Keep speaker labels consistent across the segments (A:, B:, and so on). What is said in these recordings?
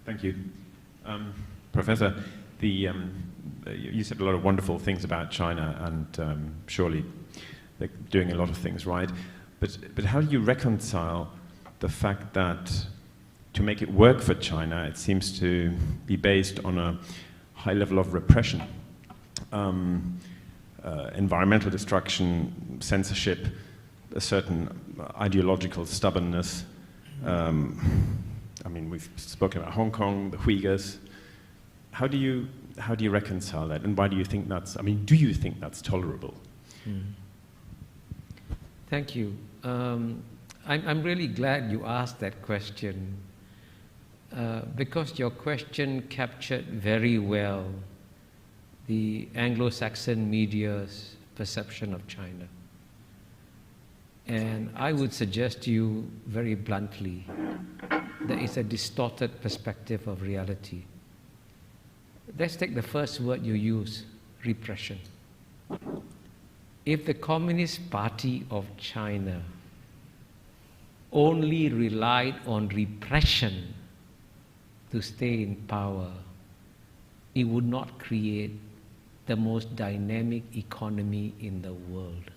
A: Thank you. Professor, you said a lot of wonderful things about China, and surely they're doing a lot of things right. But how do you reconcile the fact that to make it work for China, it seems to be based on a high level of repression, environmental destruction, censorship, a certain ideological stubbornness? I mean, we've spoken about Hong Kong, the Uyghurs. How do you reconcile that, and why do you think that's? I mean, do you think that's tolerable?
B: Thank you. I'm really glad you asked that question because your question captured very well the Anglo-Saxon media's perception of China. And I would suggest to you very bluntly that it's a distorted perspective of reality. Let's take the first word you use, repression. If the Communist Party of China only relied on repression to stay in power, it would not create the most dynamic economy in the world,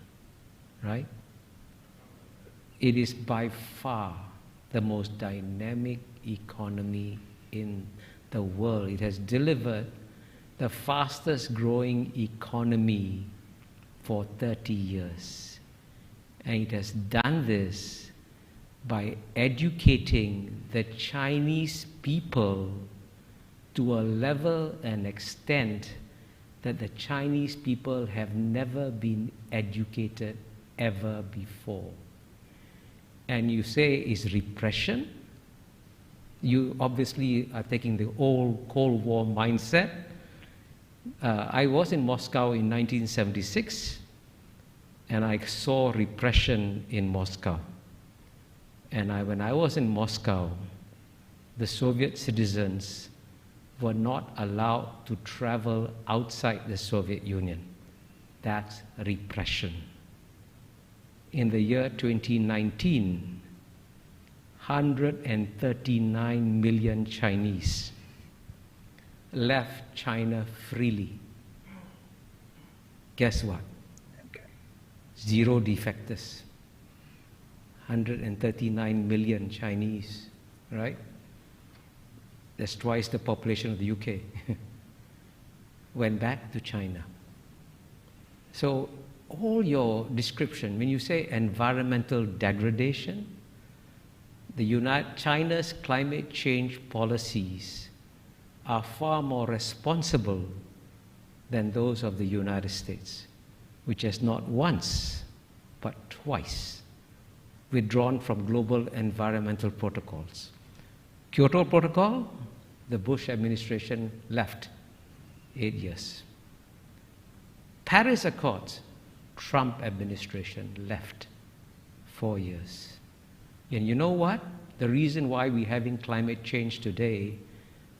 B: right? It is by far the most dynamic economy in the world. It has delivered the fastest growing economy for 30 years. And it has done this by educating the Chinese people to a level and extent that the Chinese people have never been educated ever before. And you say it's repression. You obviously are taking the old Cold War mindset. I was in Moscow in 1976, and I saw repression in Moscow. And when I was in Moscow, the Soviet citizens were not allowed to travel outside the Soviet Union. That's repression. In the year 2019, 139 million Chinese left China freely. Guess what? Zero defectors. 139 million Chinese, right? That's twice the population of the UK. Went back to China. So all your description, when you say environmental degradation, China's climate change policies are far more responsible than those of the United States, which has not once, but twice withdrawn from global environmental protocols. Kyoto Protocol, the Bush administration left 8 years. Paris Accords, Trump administration left 4 years. And you know what? The reason why we're having climate change today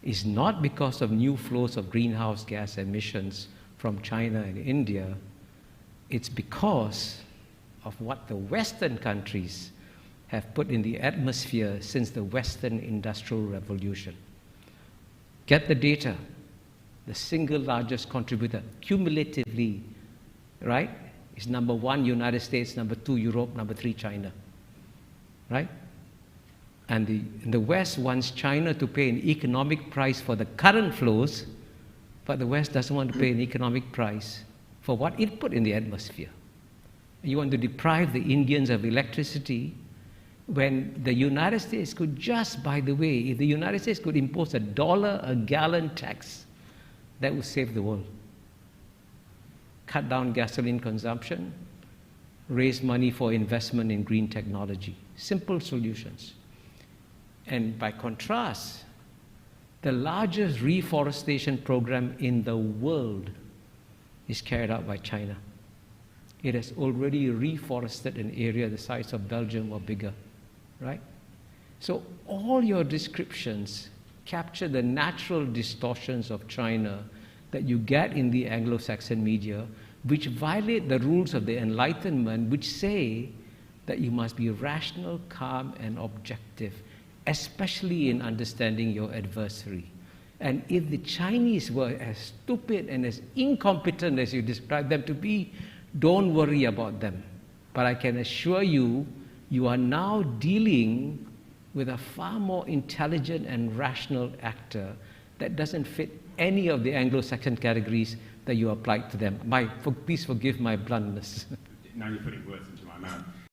B: is not because of new flows of greenhouse gas emissions from China and India. It's because of what the Western countries have put in the atmosphere since the Western Industrial Revolution. Get the data. The single largest contributor, cumulatively, right, is number 1, United States, number 2, Europe, number 3, China. Right? And the West wants China to pay an economic price for the current flows, but the West doesn't want to pay an economic price for what it put in the atmosphere. You want to deprive the Indians of electricity when the United States could just, by the way, if the United States could impose $1 a gallon tax, that would save the world. Cut down gasoline consumption, raise money for investment in green technology. Simple solutions. And by contrast, the largest reforestation program in the world is carried out by China. It has already reforested an area the size of Belgium or bigger, right? So all your descriptions capture the natural distortions of China that you get in the Anglo-Saxon media, which violate the rules of the Enlightenment, which say that you must be rational, calm, and objective. especially in understanding your adversary. And if the Chinese were as stupid and as incompetent as you describe them to be, don't worry about them. But I can assure you, you are now dealing with a far more intelligent and rational actor that doesn't fit any of the Anglo-Saxon categories that you applied to them. Please forgive my bluntness.
A: Now you're putting words into my mouth.